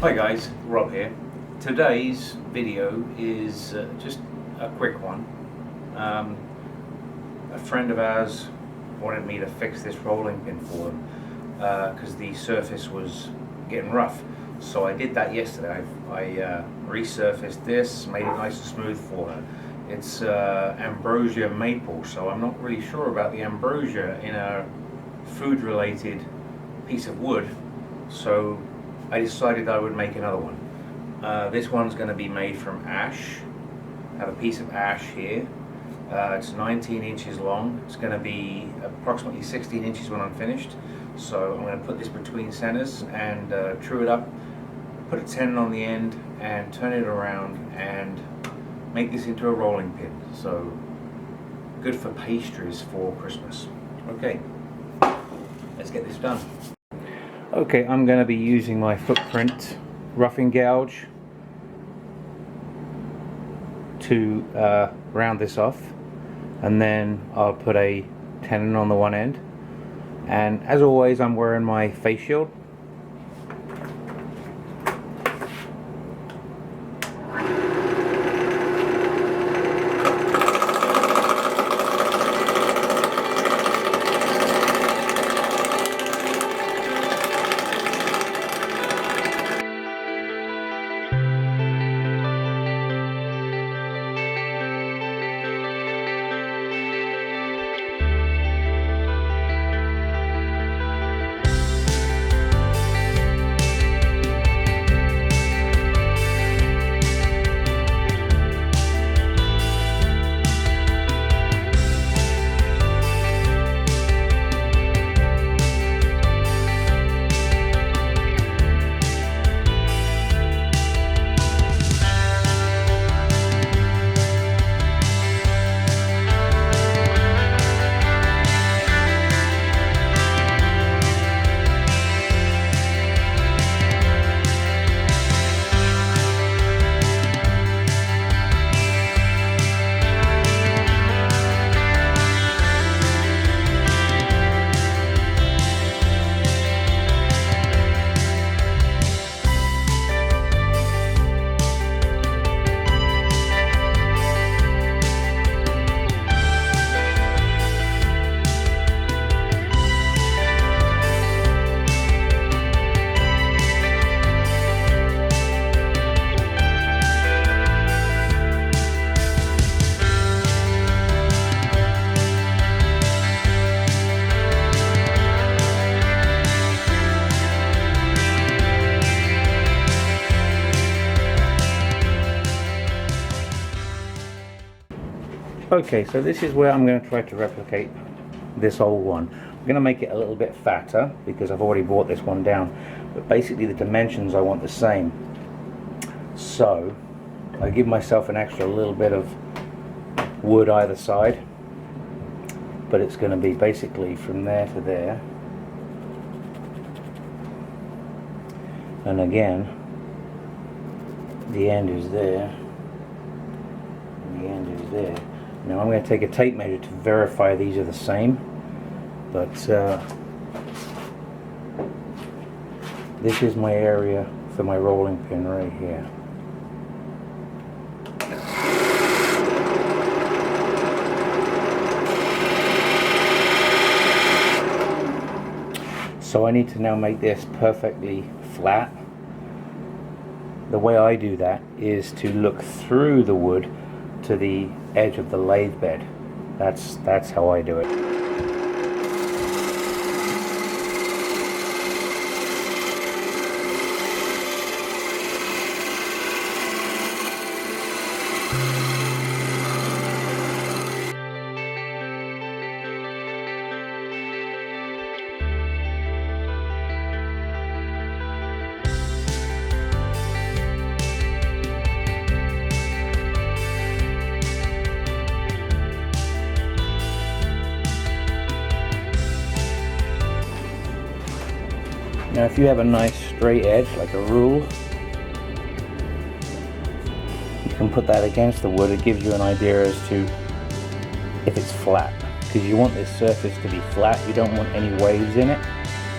Hi guys, Rob here. Today's video is just a quick one. A friend of ours wanted me to fix this rolling pin for him because the surface was getting rough. So I did that yesterday. I resurfaced this, made it nice and smooth for her. It's ambrosia maple, so I'm not really sure about the ambrosia in a food-related piece of wood. So I decided I would make another one. This one's going to be made from ash. I have a piece of ash here. It's 19 inches long. It's going to be approximately 16 inches when I'm finished. So I'm going to put this between centers and true it up, put a tenon on the end and turn it around and make this into a rolling pin. So good for pastries for Christmas. Okay, let's get this done. Okay, I'm going to be using my footprint roughing gouge to round this off, and then I'll put a tenon on the one end, and as always I'm wearing my face shield. Okay, so this is where I'm going to try to replicate this old one. I'm going to make it a little bit fatter because I've already brought this one down, but basically the dimensions I want the same. So I give myself an extra little bit of wood either side, but it's going to be basically from there to there, and again the end is there and the end is there. Now I'm going to take a tape measure to verify these are the same, but this is my area for my rolling pin right here. So I need to now make this perfectly flat. The way I do that is to look through the wood to the edge of the lathe bed. That's how I do it. Now if you have a nice straight edge like a rule, you can put that against the wood. It gives you an idea as to if it's flat, because you want this surface to be flat. You don't want any waves in it,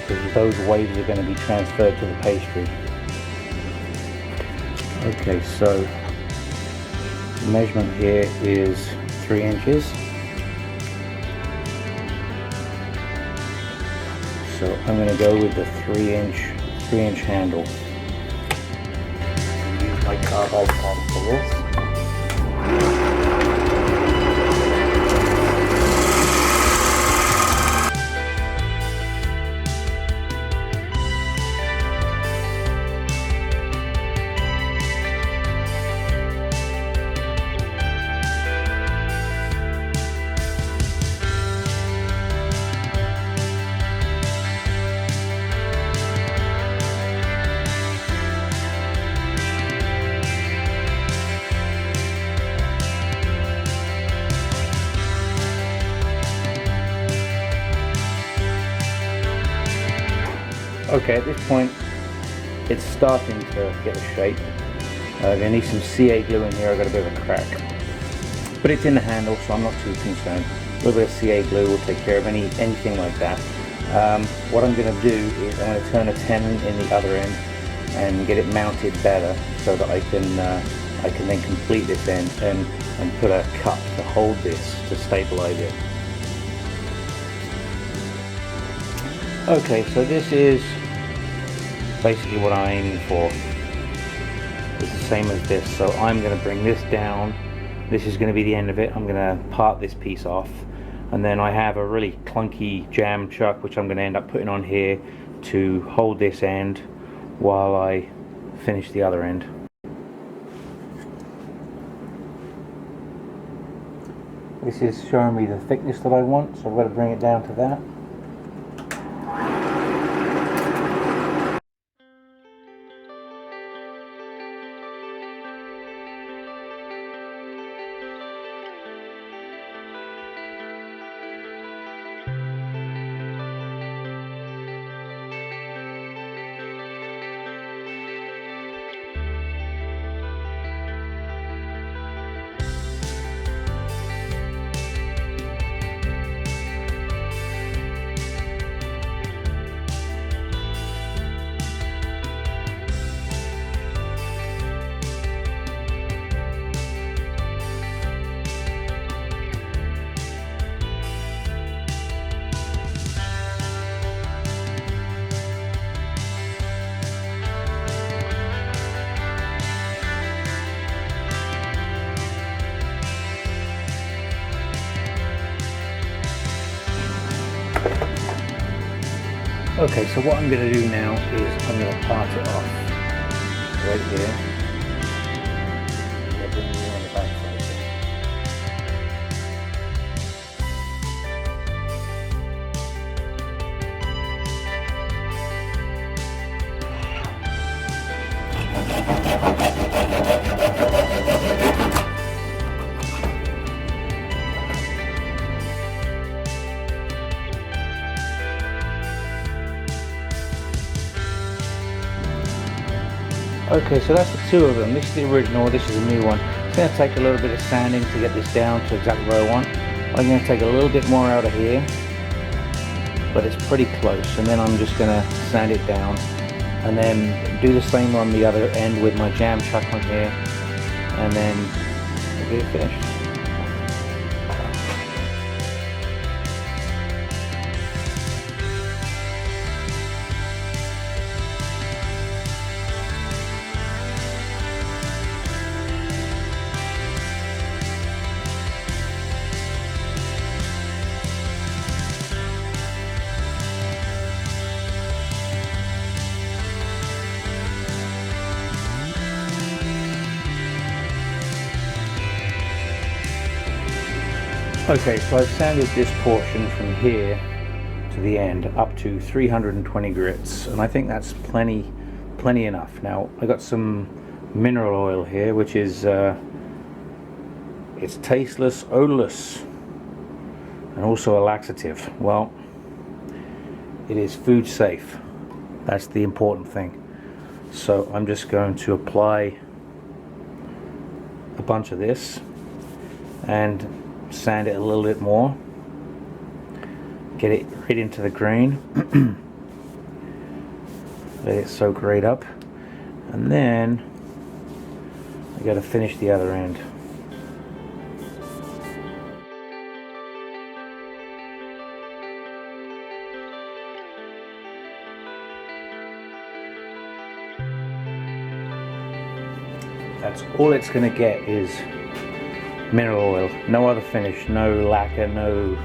because those waves are going to be transferred to the pastry. Okay, so the measurement here is 3 inches. So I'm going to go with the 3-inch handle. Use my carbide pen for this. Okay, at this point it's starting to get a shape. I need some CA glue in here. I've got a bit of a crack, but it's in the handle, so I'm not too concerned. A little bit of CA glue will take care of anything like that. What I'm going to do is I'm going to turn a 10 in the other end and get it mounted better, so that I can then complete this end and put a cup to hold this to stabilize it. Okay, so this is basically what I'm aiming for. It's the same as this, so I'm going to bring this down. This is going to be the end of it. I'm going to part this piece off, and then I have a really clunky jam chuck which I'm going to end up putting on here to hold this end while I finish the other end. This is showing me the thickness that I want, so I've got to bring it down to that. Okay, so what I'm going to do now is I'm going to part it off right here. I'll bring you on the back side here. Okay, so that's the two of them. This is the original, this is the new one. It's going to take a little bit of sanding to get this down to exactly where I want. I'm going to take a little bit more out of here, but it's pretty close. And then I'm just going to sand it down, and then do the same on the other end with my jam chuck on here, and then we'll get it finished. Okay, so I've sanded this portion from here to the end up to 320 grits, and I think that's plenty enough. Now I got some mineral oil here, which is it's tasteless, odorless, and also a laxative. Well, it is food safe. That's the important thing. So I'm just going to apply a bunch of this and sand it a little bit more, get it right into the grain, let it soak right up, and then You got to finish the other end. That's all it's going to get is mineral oil. No other finish, no lacquer, no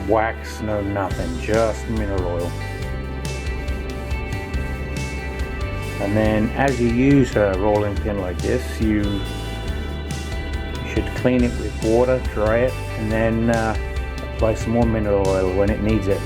wax, no nothing, just mineral oil. And then as you use a rolling pin like this, you should clean it with water, dry it, and then apply some more mineral oil when it needs it.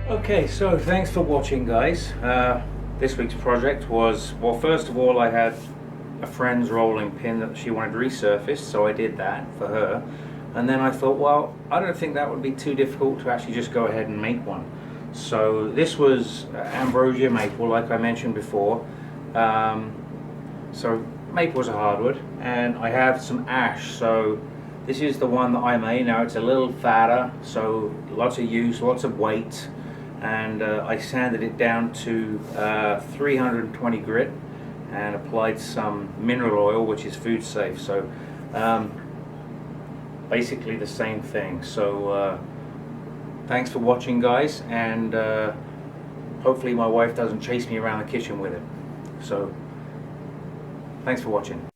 Okay, so thanks for watching, guys. This week's project was, well, first of all, I had a friend's rolling pin that she wanted resurfaced, so I did that for her. And then I thought, well, I don't think that would be too difficult to actually just go ahead and make one. So this was ambrosia maple, like I mentioned before. So maple is a hardwood, and I have some ash. So this is the one that I made. Now it's a little fatter, so lots of use, lots of weight. And I sanded it down to 320 grit and applied some mineral oil, which is food safe. So basically the same thing. So thanks for watching, guys, and hopefully my wife doesn't chase me around the kitchen with it. So thanks for watching.